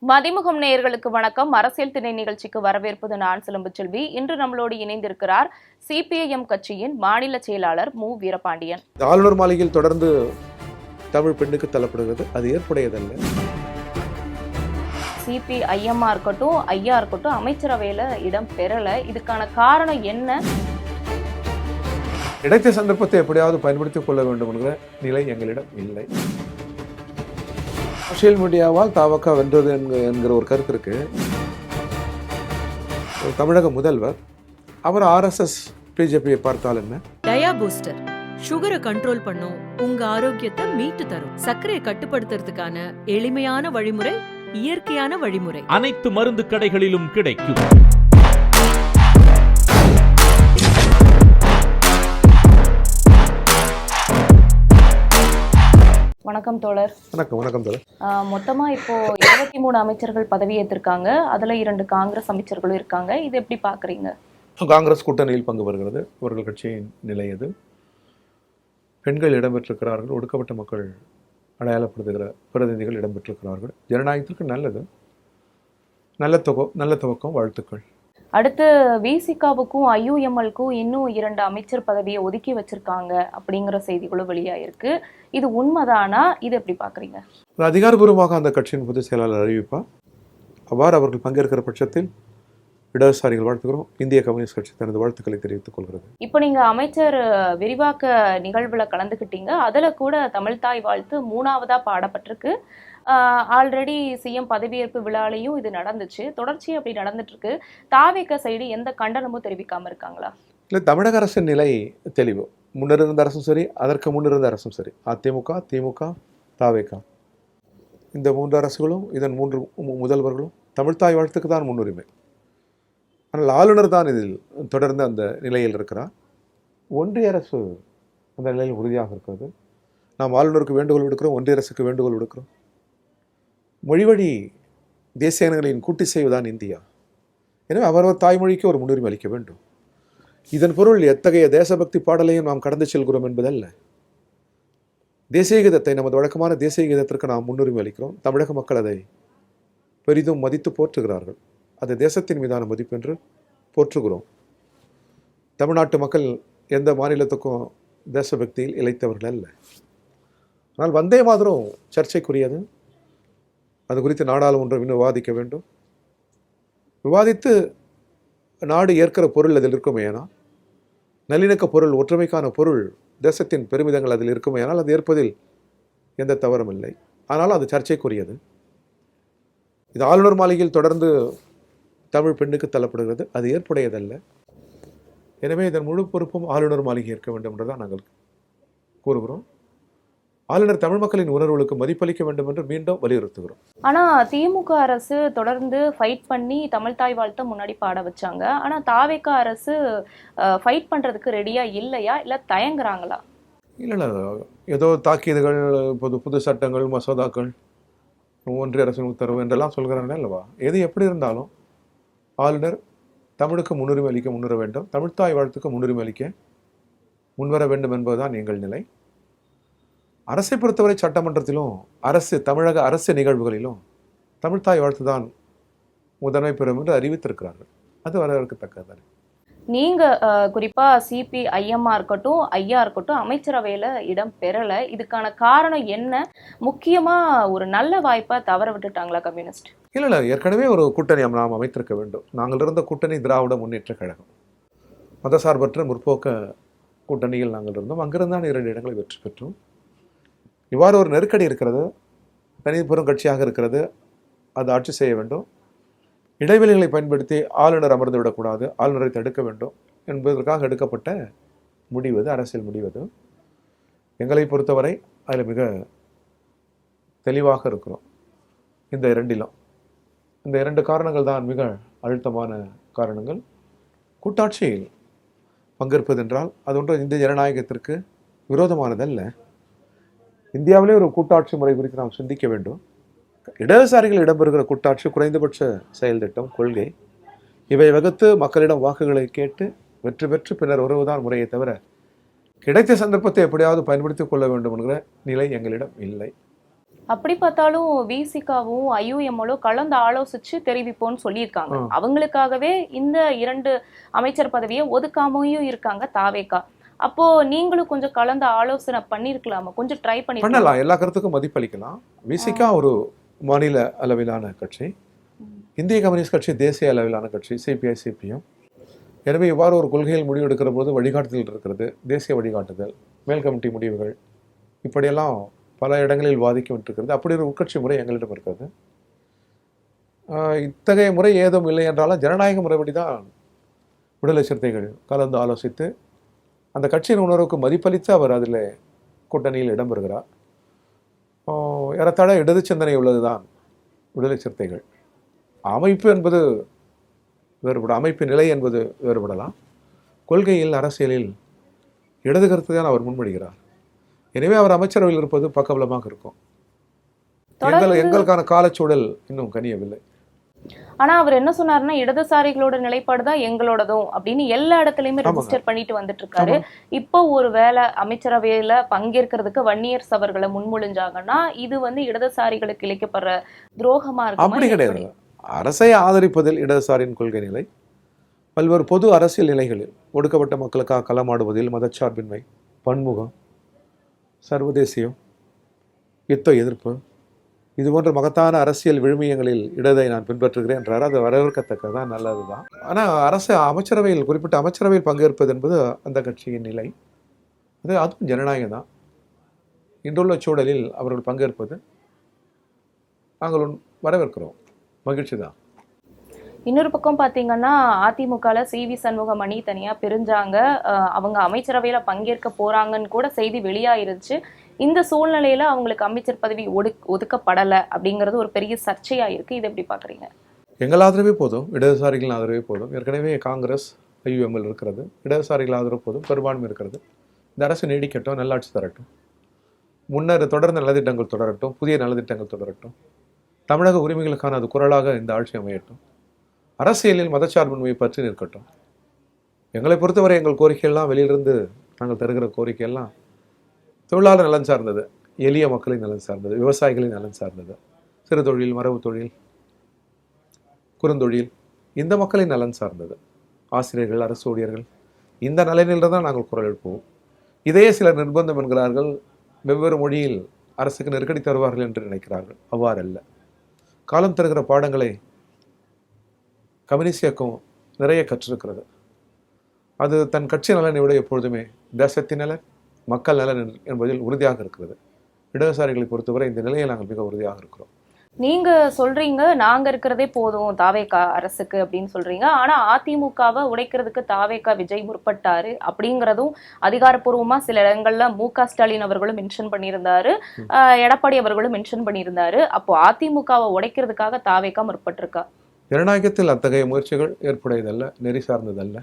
மதிமுகம் நேயர்களுக்கு வணக்கம். அரசியல் திணை நிகழ்ச்சிக்கு வரவேற்பது நான் சிலம்புச்செல்வி. இன்று நம்மளோடு இணைந்திருக்கிறார் சிபிஐஎம் கட்சியின் மாநில செயலாளர் மு வீரபாண்டியன். ஆளுநர் மாளிகையில் தொடர்ந்து தமிழ் பெண்ணுக்கு தள்ளப்படுகிறது, அது ஏற்புடையதல்ல. சிபிஐஎம்மா இருக்கட்டும், ஐயா இருக்கட்டும், அமைச்சரவையில இடம் பெறல. இதுக்கான காரணம் என்ன? கிடைத்த சந்தர்ப்பத்தை எப்படியாவது பயன்படுத்திக் கொள்ள வேண்டும் என்கிற நிலை எங்களிடம் இல்லை. சோசியல் மீடியாவால் தாவக வென்றது என்கிற ஒரு கருத்து இருக்கு. தமிழக முதல்வர் அவர் RSS பிஜேபியை பார்த்தால் என்ன? டயா பூஸ்டர் சுகரை கண்ட்ரோல் பண்ணும், உங்க ஆரோக்கியத்தை மீட்டு தரும். சர்க்கரையை கட்டுப்படுத்துறதுக்கான எளிமையான வழிமுறை, இயற்கையான வழிமுறை. அனைத்து மருந்து கடைகளிலும் கிடைக்கும். வணக்கம் தோழர். வணக்கம் தோழர். மொத்தமா இப்போ 23 அமைச்சர்கள் பதவியேற்றிருக்காங்க. அதுல 2 காங்கிரஸ் அமைச்சர்களும் இருக்காங்க. இது எப்படி பாக்குறீங்க? காங்கிரஸ் கூட்டணியில் பங்கு பெறுகிறது. இவர்கள் கட்சியின் நிலை எது? பெண்கள் இடம்பெற்றிருக்கிறார்கள், ஒடுக்கப்பட்ட மக்கள் அடையாளப்படுத்துகிற பிரதிநிதிகள் இடம்பெற்றிருக்கிறார்கள். ஜனநாயகத்திற்கு நல்லது, நல்ல துவக்கம், வாழ்த்துக்கள். அடுத்து விசிகாவுக்கும் IUMLக்கும் இன்னும் 2 அமைச்சர் பதவியை ஒதுக்கி வச்சிருக்காங்க அப்படிங்கிற செய்திகளும் வெளியாயிருக்கு. இது உண்மைதானா? இது எப்படி பாக்குறீங்க? அதிகாரபூர்வமாக அந்த கட்சியின் பொதுச் செயலாளர் அறிவிப்பார். அவ்வாறு அவர்கள் பங்கேற்கிற பட்சத்தில் இடதுசாரிகள் வாழ்த்துக்கிறோம். இந்திய கம்யூனிஸ்ட் கட்சி தனது வாழ்த்துக்களை தெரிவித்துக் கொள்கிறது. இப்போ நீங்க அமைச்சர் விரிவாக்க நிகழ்வுல கலந்துக்கிட்டீங்க. அதுல கூட தமிழ்தாய் வாழ்த்து 3ஆவதா பாடப்பட்டிருக்கு. ஆல்ரெடி சிஎம் பதவியேற்பு விழாலையும் இது நடந்துச்சு. தொடர்ச்சி அப்படி நடந்துட்டு இருக்கு. தாவேக சைடு எந்த கண்டனமும் தெரிவிக்காம இருக்காங்களா? இல்லை, தமிழக அரசின் நிலை தெளிவு. முன்னர் இருந்த அரசும் சரி, அதற்கு முன்னிருந்த அரசும் சரி, அதிமுக, திமுக, தாவேக, இந்த 3 அரசுகளும் இதன் 3 முதல்வர்களும் தமிழ்தாய் வாழ்த்துக்கு தான் முன்னுரிமை. ஆனால் ஆளுநர் தான் இதில் தொடர்ந்து அந்த நிலையில் இருக்கிறார். ஒன்றிய அரசு அந்த நிலையில் உறுதியாக இருக்கிறது. நாம் ஆளுநருக்கு வேண்டுகோள் விடுக்கிறோம், ஒன்றிய அரசுக்கு வேண்டுகோள் விடுக்கிறோம். மொழிவழி தேசிய இனங்களின் கூட்டு செய்வதுதான் இந்தியா. எனவே அவரவர் தாய்மொழிக்கு ஒரு முன்னுரிமை அளிக்க வேண்டும். இதன் பொருள் எத்தகைய தேசபக்தி பாடலையும் நாம் கடந்து செல்கிறோம் என்பதல்ல. தேசிய கீதத்தை, நமது வழக்கமான தேசிய கீதத்திற்கு நாம் முன்னுரிமை அளிக்கிறோம். தமிழக மக்கள் அதை பெரிதும் மதித்து போற்றுகிறார்கள். அது தேசத்தின் மீதான மதிப்பு என்று போற்றுகிறோம். தமிழ்நாட்டு மக்கள் எந்த மாநிலத்துக்கும் தேசபக்தியில் இழைத்தவர்கள் அல்ல. ஆனால் வந்தே மாதரம் சர்ச்சைக்குரியது. அது குறித்து நாடாளுமன்றம் இன்னும் விவாதிக்க வேண்டும். விவாதித்து நாடு ஏற்கிற பொருள் அதில் இருக்குமேயானால், நல்லிணக்க பொருள், ஒற்றுமைக்கான பொருள், தேசத்தின் பெருமிதங்கள் அதில் இருக்குமேயானால் அது ஏற்பதில் எந்த தவறும் இல்லை. ஆனால் அது சர்ச்சைக்குரியது. இது ஆளுநர் மாளிகையில் தொடர்ந்து தமிழ் பெண்ணுக்கு தள்ளப்படுகிறது, அது ஏற்புடையதல்ல. எனவே இதன் முழு பொறுப்பும் ஆளுநர் மாளிகை ஏற்க வேண்டும் என்றுதான் நாங்கள் கூறுகிறோம். ஆளுநர் தமிழ் மக்களின் உணர்வுகளுக்கு மதிப்பளிக்க வேண்டும் என்று மீண்டும் வலியுறுத்துகிறோம். ஆனா திமுக அரசு தொடர்ந்து ஃபைட் பண்ணி தமிழ்தாய் வாழ்த்தை முன்னாடி பாட வச்சாங்க. ஆனா தாவேக அரசு ஃபைட் பண்றதுக்கு ரெடியா இல்லையா, இல்ல தயங்குறாங்களா? இல்லை, ஏதோ தாக்கீதுகள், புது சட்டங்கள், மசோதாக்கள், ஒன்றிய அரசின் உத்தரவு என்றெல்லாம் சொல்கிறாங்க அல்லவா? எது எப்படி இருந்தாலும் ஆளுநர் தமிழுக்கு முன்னுரிமை அளிக்க முன்வர வேண்டும், தமிழ்தாய் வாழ்த்துக்கு முன்னுரிமை அளிக்க முன்வர வேண்டும் என்பதுதான் எங்கள் நிலை. அரசை பொறுத்தவரை சட்டமன்றத்திலும் தமிழக அரசு நிகழ்வுகளிலும் தமிழ்தாய் வாழ்த்து தான் முதன்மை பெறும் என்று அறிவித்திருக்கிறார்கள். அது வரவேற்கத்தக்கது. நீங்க குறிப்பா சிபிஐஎம்மா இருக்கட்டும், ஐயா இருக்கட்டும், அமைச்சரவையில இடம் பெறல. இதுக்கான காரணம் என்ன? முக்கியமா ஒரு நல்ல வாய்ப்பை தவற விட்டுட்டாங்களா கம்யூனிஸ்ட்? இல்லை, ஏற்கனவே ஒரு கூட்டணி நாம் அமைத்திருக்க வேண்டும். நாங்கள் இருந்த கூட்டணி திராவிட முன்னேற்ற கழகம், மதசார்பற்ற முற்போக்க கூட்டணியில் நாங்கள் இருந்தோம். அங்கிருந்தான் 2 இடங்களை வெற்றி பெற்றோம். இவ்வாறு ஒரு நெருக்கடி இருக்கிறது, தனிப்பெரும் கட்சியாக இருக்கிறது, அது ஆட்சி செய்ய வேண்டும். இடைவெளிகளை பயன்படுத்தி ஆளுநர் அமர்ந்து விடக்கூடாது, ஆளுநரை தடுக்க வேண்டும் என்பதற்காக எடுக்கப்பட்ட முடிவு, அரசியல் முடிவு. எங்களை பொறுத்தவரை அதில் மிக தெளிவாக இருக்கிறோம். இந்த 2 காரணங்கள் தான் மிக அழுத்தமான காரணங்கள். கூட்டாட்சியில் பங்கேற்பது என்றால் அது ஒன்றும் இந்திய ஜனநாயகத்திற்கு விரோதமானதல்ல. இந்தியாவிலே ஒரு கூட்டாட்சி முறை குறித்து நாம் சிந்திக்க வேண்டும். இடதுசாரிகள் இடம்பெறுகிற கூட்டாட்சி குறைந்தபட்ச செயல் திட்டம், கொள்கை, இவை வகுத்து மக்களிடம் வாக்குகளை கேட்டு வெற்றி பெற்று பின்னர் வருவதுதான் முறையை தவிர, கிடைத்த சந்தர்ப்பத்தை எப்படியாவது பயன்படுத்திக் கொள்ள வேண்டும் என்கிற நிலை எங்களிடம் இல்லை. அப்படி பார்த்தாலும் விசிகாவும் ஐயுஎம்எலும் கலந்து ஆலோசிச்சு தெரிவிப்போம்னு சொல்லியிருக்காங்க. அவங்களுக்காகவே இந்த 2 அமைச்சர் பதவியை ஒதுக்காமையும் இருக்காங்க தாவேகா. அப்போ நீங்களும் கொஞ்சம் கலந்து ஆலோசனை பண்ணிருக்கலாமா? கொஞ்சம் ட்ரை பண்ணலாம். எல்லா கருத்துக்கும் மதிப்பளிக்கலாம். விசிகா ஒரு மாநில அளவிலான கட்சி, இந்திய கம்யூனிஸ்ட் கட்சி தேசிய அளவிலான கட்சி, சிபிஐ சிபிஎம். எனவே இவ்வாறு ஒரு கொள்கையில் முடிவெடுக்கிற போது வழிகாட்டுதல் இருக்கிறது, தேசிய வழிகாட்டுதல், மேல் கமிட்டி முடிவுகள், இப்படியெல்லாம் பல இடங்களில் வாதிக்கப்பட்டிருக்கிறது. அப்படி ஒரு உட்கட்சி முறை எங்களிடம் இருக்கிறது. இத்தகைய முறை ஏதும் இல்லை என்றாலும் ஜனநாயக முறைப்படி தான் விடுதலை சிறுத்தைகள் கலந்து ஆலோசித்து அந்த கட்சியின் உணர்வுக்கு மதிப்பளித்து அவர் அதில் கூட்டணியில் இடம்பெறுகிறார். ஏறத்தாழ இடது சிந்தனை உள்ளது தான் விடுதலை சிறுத்தைகள். அமைப்பு என்பது வேறுபடும், அமைப்பு நிலை என்பது வேறுபடலாம். கொள்கையில் அரசியலில் இடது கருத்து தான் அவர் முன்மொழிகிறார். எனவே அவர் அமைச்சரவையில் இருப்பது பக்கபலமாக இருக்கும். எங்களுக்கான காலச்சூழல் இன்னும் கனியவில்லை. ஆனா அவர் என்ன சொன்னாருன்னா, இடதுசாரிகளோட நிலைப்பாடு தான் எங்களோடதும் அப்படின்னு எல்லா இடத்துலயுமே ரெஜிஸ்டர் பண்ணிட்டு வந்துட்டு இருக்காரு. இப்போ ஒரு வேளை அமைச்சரவையில பங்கேற்கிறதுக்கு வன்னியர்ஸ் அவர்களை முன்மொழிஞ்சாங்கன்னா இது இடதுசாரிகளுக்கு இழைக்கப்படுற துரோகமா இருக்கு. அப்படி கிடையாது. அரசை ஆதரிப்பதில் இடதுசாரியின் கொள்கை நிலை, பல்வேறு பொது அரசியல் நிலைகளில் ஒடுக்கப்பட்ட மக்களுக்காக களமாடுவதில் மதச்சார்பின்மை, பன்முகம், சர்வதேசியம், யுத்த எதிர்ப்பு, இது போன்ற மகத்தான அரசியல் விழுமியங்களில் இடதை நான் பின்பற்றுகிறேன் என்றார். அது வரவேற்கத்தக்கதான், நல்லது தான். ஆனால் அரசு அமைச்சரவையில், குறிப்பிட்ட அமைச்சரவையில் பங்கேற்பது என்பது அந்த கட்சியின் நிலை. அதுவும் ஜனநாயகம் தான். இன்றுள்ள சூழலில் அவர்கள் பங்கேற்பது நாங்கள் வரவேற்கிறோம், மகிழ்ச்சி தான். இன்னொரு பக்கம் பார்த்தீங்கன்னா அதிமுகல சிவி சண்முகமணி தனியா பிரிஞ்சாங்க. அவங்க அமைச்சரவையில பங்கேற்க போறாங்கன்னு கூட செய்தி வெளியாயிருச்சு. இந்த சூழ்நிலையில அவங்களுக்கு அமைச்சர் பதவி ஒதுக்கப்படலை அப்படிங்கிறது ஒரு பெரிய சர்ச்சையா இருக்கு. இதை எப்படி பாக்குறீங்க? எங்கள் ஆதரவே போதும், இடதுசாரிகளின் ஆதரவே போதும். ஏற்கனவே காங்கிரஸ் ஐயுஎம்எல் இருக்கிறது, இடதுசாரிகள் ஆதரவு போதும், பெரும்பான்மை இருக்கிறது. இந்த அரசு நீடிக்கட்டும், நல்லாட்சி தரட்டும், முன்னர் தொடர்ந்த நலத்திட்டங்கள் தொடரட்டும், புதிய நலத்திட்டங்கள் தொடரட்டும், தமிழக உரிமைகளுக்கான அது குரலாக இந்த ஆட்சி அமையட்டும், அரசியலில் மதச்சார்பின்மையை பற்றி நிற்கட்டும். எங்களை பொறுத்தவரை எங்கள் கோரிக்கையெல்லாம் வெளியிலிருந்து நாங்கள் தருகிற கோரிக்கையெல்லாம் தொழிலாளர் நலன் சார்ந்தது, எளிய மக்களின் நலன் சார்ந்தது, விவசாயிகளின் நலன் சார்ந்தது, சிறு தொழில், மரபு தொழில், குறுந்தொழில், இந்த மக்களின் நலன் சார்ந்தது, ஆசிரியர்கள், அரசு ஊழியர்கள், இந்த நலனில் தான் நாங்கள் குரல் எழுப்புவோம். இதையே சிலர் நிர்பந்தம் என்கிறார்கள், வெவ்வேறு மொழியில் அரசுக்கு நெருக்கடி தருவார்கள் என்று நினைக்கிறார்கள். அவ்வாறல்ல. காலம் தருகிற பாடங்களை கம்யூனிஸ்ட் இயக்கம் நிறைய கற்றிருக்கிறது. அது தன் கட்சி நலனை விட எப்பொழுதுமே தேசத்தின் நலன், மக்கள் நலன் என்பதில் உறுதியாக இருக்கிறது. இடதுசாரிகளை பொறுத்தவரை இந்த நிலையை நாங்கள் மிக உறுதியாக இருக்கிறோம். நீங்க சொல்றீங்க நாங்க இருக்கிறதே போதும் தாவேகா அரசுக்கு அப்படின்னு சொல்றீங்க. ஆனா அதிமுகவை உடைக்கிறதுக்கு தாவேகா விஜய் முற்பட்டாரு அப்படிங்கிறதும் அதிகாரப்பூர்வமா சில இடங்கள்ல மு.க. ஸ்டாலின் அவர்களும் மென்ஷன் பண்ணியிருந்தாரு, எடப்பாடி அவர்களும் மென்ஷன் பண்ணியிருந்தாரு. அப்போ அதிமுகவை உடைக்கிறதுக்காக தாவேகா முற்பட்டிருக்கா? ஜனநாயகத்தில் அத்தகைய முயற்சிகள் ஏற்புடையதல்ல, நெறி சார்ந்ததல்ல.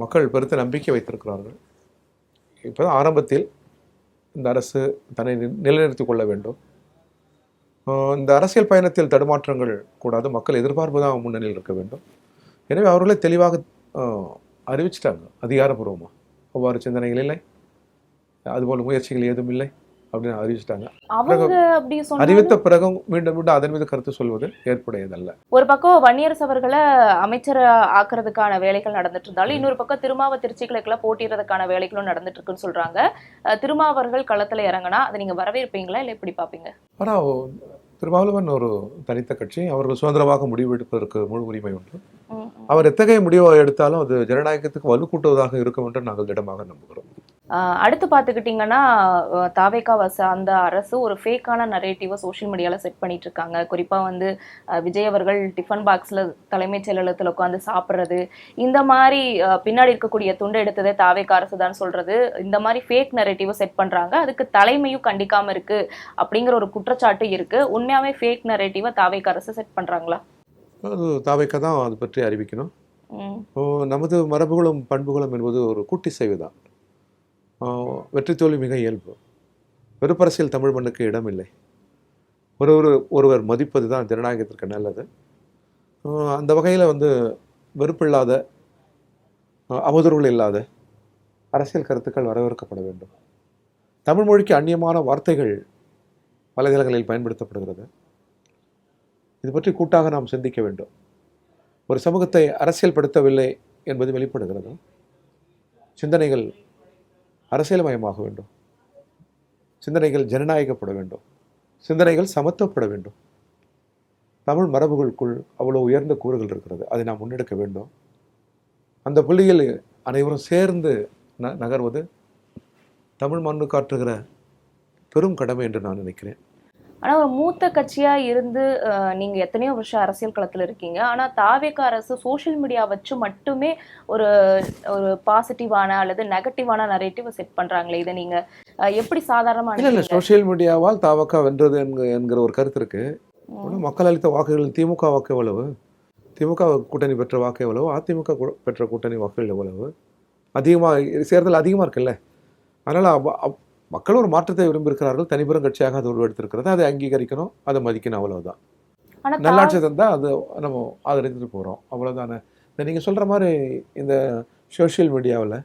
மக்கள் பெருத்த நம்பிக்கை வைத்திருக்கிறார்கள். இப்போதான் ஆரம்பத்தில் இந்த அரசு தன்னை நிலைநிறுத்திக் கொள்ள வேண்டும். இந்த அரசியல் பயணத்தில் தடுமாற்றங்கள் கூடாது, மக்கள் எதிர்பார்ப்பு தான் முன்னணியில் இருக்க வேண்டும். எனவே அவர்களே தெளிவாக அறிவிச்சிட்டாங்க அதிகாரப்பூர்வமாக. அவ்வாறு சிந்தனைகள் இல்லை, அதுபோல் முயற்சிகள் ஏதும் இல்லை அப்படின்னு அறிவிச்சிட்டாங்க. அறிவித்த பிறகும் மீண்டும் மீண்டும் அதன் மீது கருத்து சொல்வது ஏற்புடையதல்ல. ஒரு பக்கம் வன்னியரசு அவர்களை அமைச்சர் ஆக்குறதுக்கான வேலைகள் நடந்துட்டு இருந்தாலும் இன்னொரு பக்கம் திருமாவ திருச்சிகளுக்கெல்லாம் போட்டிடுறதுக்கான வேலைகளும் நடந்துட்டு இருக்குன்னு சொல்றாங்க. திருமாவர்கள் களத்துல இறங்கினா அதை நீங்க வரவேற்பீங்களா இல்லை எப்படி பாப்பீங்க? ஆனா திருமாவளவன் ஒரு தனித்த கட்சி, அவர்கள் சுதந்திரமாக முடிவெடுப்பதற்கு முழு உரிமை உண்டு. அவர் எத்தகைய முடிவை எடுத்தாலும் அது ஜனநாயகத்துக்கு வலுக்கூட்டுவதாக இருக்கும் என்று நாங்கள் திடமாக நம்புகிறோம். அடுத்து பார்த்துக்கிட்டிங்கன்னா தாவேகா அந்த அரசு ஒரு ஃபேக்கான நரேட்டிவை சோஷியல் மீடியாவில் செட் பண்ணிட்டு இருக்காங்க. குறிப்பாக விஜய் அவர்கள் டிஃபன் பாக்ஸில் தலைமைச் செயலகத்தில் உட்காந்து சாப்பிட்றது, இந்த மாதிரி பின்னாடி இருக்கக்கூடிய துண்டை எடுத்ததே தாவேகா அரசு தான் சொல்றது, இந்த மாதிரி ஃபேக் நரேட்டிவை செட் பண்ணுறாங்க. அதுக்கு தலைமையும் கண்டிக்காமல் இருக்கு அப்படிங்கிற ஒரு குற்றச்சாட்டு இருக்கு. உண்மையாகவே ஃபேக் நரேட்டிவை தாவேகா அரசு செட் பண்ணுறாங்களா? அது தாவேகா தான் அது பற்றி அறிவிக்கணும். நமது மரபுகளும் பண்புகளும் என்பது ஒரு கூட்டிசைவு தான். வெற்றி தோல்வி மிக இயல்பு. வெறுப்பரசியல் தமிழ் மண்ணுக்கு இடமில்லை. ஒருவர் மதிப்பது தான் ஜனநாயகத்திற்கு நல்லது. அந்த வகையில் வெறுப்பில்லாத, அவதூறுகள் இல்லாத அரசியல் கருத்துக்கள் வரவேற்கப்பட வேண்டும். தமிழ் மொழிக்கு அந்நியமான வார்த்தைகள் வலைதளங்களில் பயன்படுத்தப்படுகிறது. இது பற்றி கூட்டாக நாம் சிந்திக்க வேண்டும். ஒரு சமூகத்தை அரசியல்படுத்தவில்லை என்பது வெளிப்படுகிறது. சிந்தனைகள் அரசியல்மயமாக வேண்டும். சிந்தனைகள் ஜனநாயகப்பட வேண்டும். சிந்தனைகள் சமத்துவப்பட வேண்டும். தமிழ் மரபுகளுக்குள் அவ்வளோ உயர்ந்த கூறுகள் இருக்கிறது. அதை நாம் முன்னெடுக்க வேண்டும். அந்த புள்ளியில் அனைவரும் சேர்ந்து நகர்வது தமிழ் மண்ணு காட்டுகிற பெரும் கடமை என்று நான் நினைக்கிறேன். ஆனா ஒரு மூத்த கட்சியா இருந்து நீங்க எத்தனையோ வருஷம் அரசியல் களத்துல இருக்கீங்க. ஆனா தாவேக அரசு சோஷியல் மீடியா வச்சு மட்டுமே ஒரு ஒரு பாசிட்டிவான அல்லது நெகட்டிவான நரேட்டிவ் செட் பண்றாங்களே, இதை நீங்க எப்படி சாதாரணமா இல்லை, சோஷியல் மீடியாவால் தாவக வென்றது என்கிற ஒரு கருத்து இருக்கு. மக்கள் அளித்த வாக்குகள் திமுக வாக்கு எவ்வளவு, திமுக கூட்டணி பெற்ற வாக்கு எவ்வளவு, அதிமுக பெற்ற கூட்டணி வாக்குகள் எவ்வளவு, அதிகமாக சேர்தல் அதிகமாக இருக்குல்ல. அதனால் மக்கள் ஒரு மாற்றத்தை விரும்பியிருக்கிறார்கள். தனிப்பெரும் கட்சியாக அது உருவெடுத்திருக்கிறது. அதை அங்கீகரிக்கணும், அதை மதிக்கணும், அவ்வளவுதான். நல்லாட்சி தந்தால் அது நம்ம ஆதரித்துட்டு போகிறோம், அவ்வளோதானே. இந்த நீங்கள் சொல்கிற மாதிரி இந்த சோஷியல் மீடியாவில்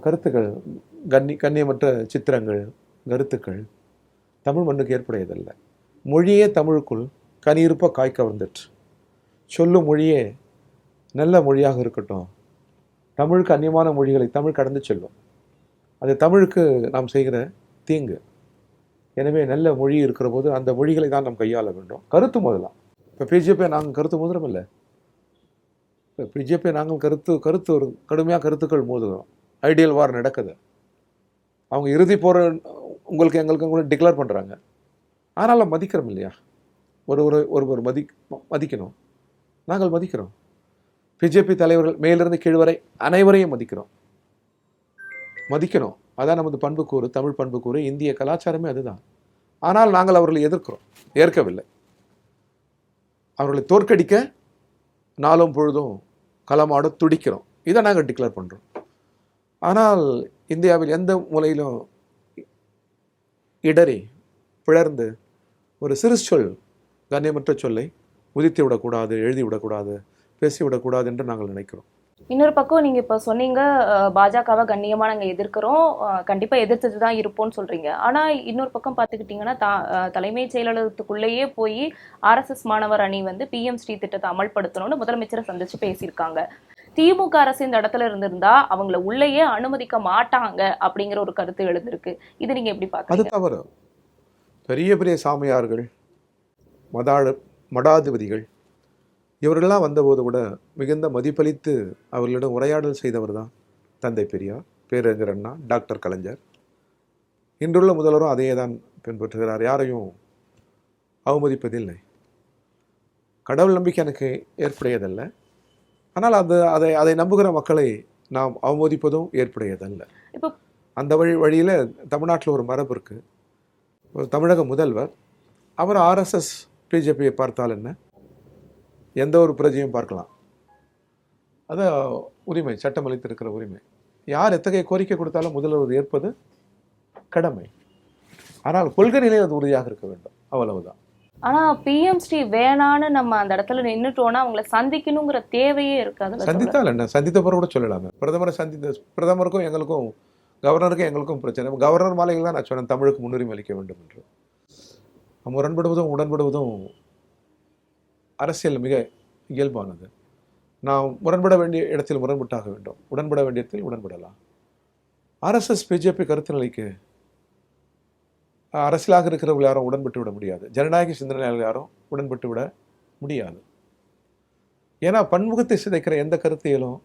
கருத்துக்கள், கண்ணியமற்ற சித்திரங்கள், கருத்துக்கள் தமிழ் மண்ணுக்கு ஏற்புடையதில்லை. மொழியே தமிழுக்குள் கனியிருப்ப காய் கவர்ந்துட்டு, சொல்லும் மொழியே நல்ல மொழியாக இருக்கட்டும். தமிழுக்கு அந்நியமான மொழிகளை தமிழ் கடந்து செல்லும். அது தமிழுக்கு நாம் செய்கிற தீங்கு. எனவே நல்ல மொழி இருக்கிற போது அந்த மொழிகளை தான் நாம் கையாள வேண்டும். கருத்து மோதலாம். இப்போ பிஜேபி நாங்கள் கருத்து மோதுறோம் இல்லை, இப்போ பிஜேபி நாங்கள் கருத்து ஒரு கடுமையாக கருத்துக்கள் மோதுகிறோம். ஐடியல் வார் நடக்குது. அவங்க இறுதி போகிற உங்களுக்கு எங்களுக்கு கூட டிக்ளேர் பண்ணுறாங்க. ஆனால் மதிக்கிறோம் இல்லையா? ஒருவர் மதிக்கணும். நாங்கள் மதிக்கிறோம். பிஜேபி தலைவர்கள் மேலிருந்து கீழ் வரை அனைவரையும் மதிக்கணும். அதான் நமது பண்புக்கூறு, தமிழ் பண்புக்கூறு, இந்திய கலாச்சாரமே அதுதான். ஆனால் நாங்கள் அவர்களை ஏற்கவில்லை. அவர்களை தோற்கடிக்க நாளும் பொழுதும் களமாட துடிக்கிறோம். இதை நாங்கள் டிக்ளேர் பண்ணுறோம். ஆனால் இந்தியாவில் எந்த மூலையிலும் இடறி பிளர்ந்து ஒரு சிறு சொல், கண்ணியமற்ற சொல்லை உதித்து விடக்கூடாது, எழுதி விடக்கூடாது, பேசிவிடக்கூடாது என்று நாங்கள் நினைக்கிறோம். இன்னொரு பக்கம் நீங்க இப்ப சொன்னீங்க பாஜகவை கண்ணியமா நாங்க எதிர்க்கிறோம், கண்டிப்பா எதிர்த்துட்டு தான் இருப்போம்னு சொல்றீங்க. ஆனா இன்னொரு பக்கம் பாத்துக்கிட்டீங்கன்னா தலைமைச் செயலகத்துக்குள்ளேயே போய் RSS மாணவர் அணி வந்து PM ஸ்ரீ திட்டத்தை அமல்படுத்தணும்னு முதலமைச்சரை சந்திச்சு பேசியிருக்காங்க. திமுக அரசு இந்த இடத்துல இருந்திருந்தா அவங்கள உள்ளேயே அனுமதிக்க மாட்டாங்க அப்படிங்கிற ஒரு கருத்து எழுந்திருக்கு. இது நீங்க எப்படி பாக்குறீங்க? அது தவறு. பெரிய பெரிய சாமியார்கள், மடாதிபதிகள் இவர்களெல்லாம் வந்தபோது கூட மிகுந்த மதிப்பளித்து அவர்களிடம் உரையாடல் செய்தவர் தான் தந்தை பெரியார், பேரறிஞர் அண்ணா, டாக்டர் கலைஞர். இன்றுள்ள முதல்வரும் அதையே தான் பின்பற்றுகிறார். யாரையும் அவமதிப்பதில்லை. கடவுள் நம்பிக்கை எனக்கு ஏற்புடையதல்ல. ஆனால் அதை நம்புகிற மக்களை நாம் அவமதிப்பதும் ஏற்புடையதல்ல. இப்போ அந்த வழியில் தமிழ்நாட்டில் ஒரு மரபு இருக்கு. ஒரு தமிழக முதல்வர் அவர் RSS பிஜேபியை பார்த்தால் என்ன, எந்த ஒரு பிரஜையும் பார்க்கலாம். அது உரிமை, சட்டம் அளித்திருக்கிற உரிமை. யார் எத்தகைய கோரிக்கை கொடுத்தாலும் முதல்வர் ஏற்பது கடமை. ஆனால் கொள்கை நிலை அது உறுதியாக இருக்க வேண்டும், அவ்வளவுதான். ஆனா PM ஸ்ரீ வேணான்னு நம்ம அந்த இடத்துல நின்றுட்டோம்னா அவங்களை சந்திக்கணுங்கிற தேவையே இருக்காது. சந்தித்தால் என்ன, சந்தித்த பிறகு கூட சொல்லலாமே. பிரதமருக்கும் எங்களுக்கும், கவர்னருக்கும் எங்களுக்கும் பிரச்சனை. கவர்னர் மாலைகள் தான் நான் சொன்னேன் தமிழுக்கு முன்னுரிமை அளிக்க வேண்டும் என்று. முரண்படுவதும் உடன்படுவதும் அரசியல் மிக இயல்பானது. நாம் முரண்பட வேண்டிய இடத்தில் முரண்பட்டாக வேண்டும், உடன்பட வேண்டிய இடத்தில் உடன்படலாம். RSS பிஜேபி கருத்து நிலைக்கு அரசியலாக இருக்கிறவர்கள் யாரும் உடன்பட்டு விட முடியாது. ஜனநாயக சிந்தனையாளர்கள் யாரும் உடன்பட்டு விட முடியாது. ஏன்னா பன்முகத்தை சிதைக்கிற எந்த கருத்தியலும்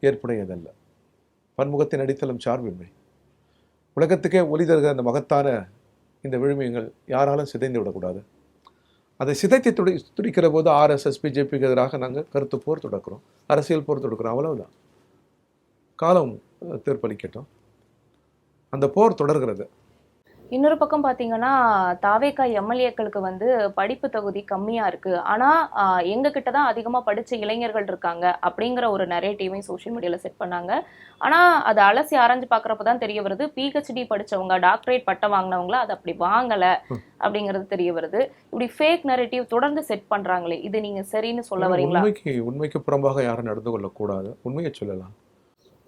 ஏற்புடையதல்ல. பன்முகத்தின் அடித்தளம் சார்பின்மை. உலகத்துக்கே ஒளி தருகிற அந்த மகத்தான இந்த விழுமியங்கள் யாராலும் சிதைந்து விடக்கூடாது. அதை சிதைத்து துடிக்கிற போது RSS பிஜேபிக்கு எதிராக நாங்கள் கருத்து போர் தொடக்கிறோம், அரசியல் போர் தொடக்கிறோம், அவ்வளவுதான். காலம் தீர்ப்பளிக்கட்டும். அந்த போர் தொடர்கிறது. இன்னொரு பக்கம் பாத்தீங்கன்னா தாவேகா MLAக்களுக்கு வந்து படிப்பு தகுதி கம்மியா இருக்கு, ஆனா எங்க கிட்டதான் அதிகமா படிச்ச இளைஞர்கள் இருக்காங்க அப்படிங்கிற ஒரு நரேட்டிவையும் சோஷியல் மீடியால செட் பண்ணாங்க. ஆனா அதை அலசி ஆராய்ஞ்சு பாக்குறப்பதான் தெரிய வருது, PhD படிச்சவங்க, டாக்டரேட் பட்டம் வாங்கினவங்கள அது அப்படி வாங்கல அப்படிங்கிறது தெரிய வருது. இப்படி ஃபேக் நரேட்டிவ் தொடர்ந்து செட் பண்றாங்களே, இது நீங்க சரின்னு சொல்ல வரீங்களா? உண்மைக்கு புறம்பாக யாரும் நடந்து கொள்ளக்கூடாது. உண்மையை சொல்லலாம்.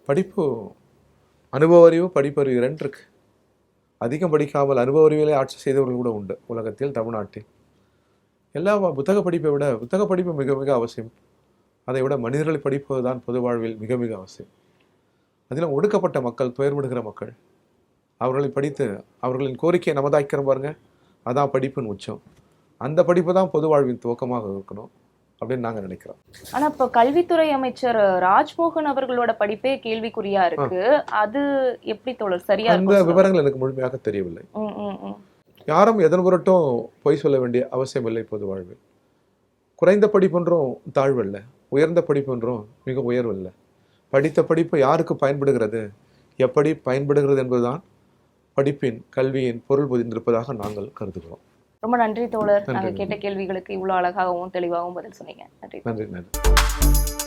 படிப்பு, அனுபவ அறிவு, படிப்பறிவு 2 இருக்கு. அதிகம் படிக்காமல் அனுபவ அறிவியலை ஆட்சி செய்தவர்கள் கூட உண்டு உலகத்தில், தமிழ்நாட்டில். எல்லா புத்தக படிப்பை விட புத்தக படிப்பு மிக மிக அவசியம். அதை விட மனிதர்களை படிப்பது தான் பொது வாழ்வில் மிக மிக அவசியம். அதிலும் ஒடுக்கப்பட்ட மக்கள், துயர்படுகிற மக்கள், அவர்களை படித்து அவர்களின் கோரிக்கையை நமதாக்கிறோம் பாருங்க, அதான் படிப்பின் உச்சம். அந்த படிப்பு தான் பொது வாழ்வின் துவக்கமாக இருக்கணும் அப்படின்னு நாங்கள் நினைக்கிறோம். ஆனா இப்ப கல்வித்துறை அமைச்சர் ராஜ்மோகன் அவர்களோட படிப்பே கேள்விக்குறியா இருக்கு. அது எப்படி தோழர் சரியா அந்த இருக்கும்? விவரங்கள் எனக்கு முழுமையாக தெரியவில்லை. யாரும் எதன் பொருட்டும் பொய் சொல்ல வேண்டிய அவசியம் இல்லை பொது வாழ்வில். குறைந்த படிப்பொன்றும் தாழ்வல்ல, உயர்ந்த படிப்பொன்றும் மிக உயர்வல்ல. படித்த படிப்பு யாருக்கு பயன்படுகிறது, எப்படி பயன்படுகிறது என்பதுதான் படிப்பின், கல்வியின் பொருள் புதிந்திருப்பதாக நாங்கள் கருதுகிறோம். ரொம்ப நன்றி தோழர். நன்றி. நாங்க கேட்ட கேள்விகளுக்கு இவ்வளவு அழகாகவும் தெளிவாகவும் பதில் சொன்னீங்க. நன்றி. நன்றி.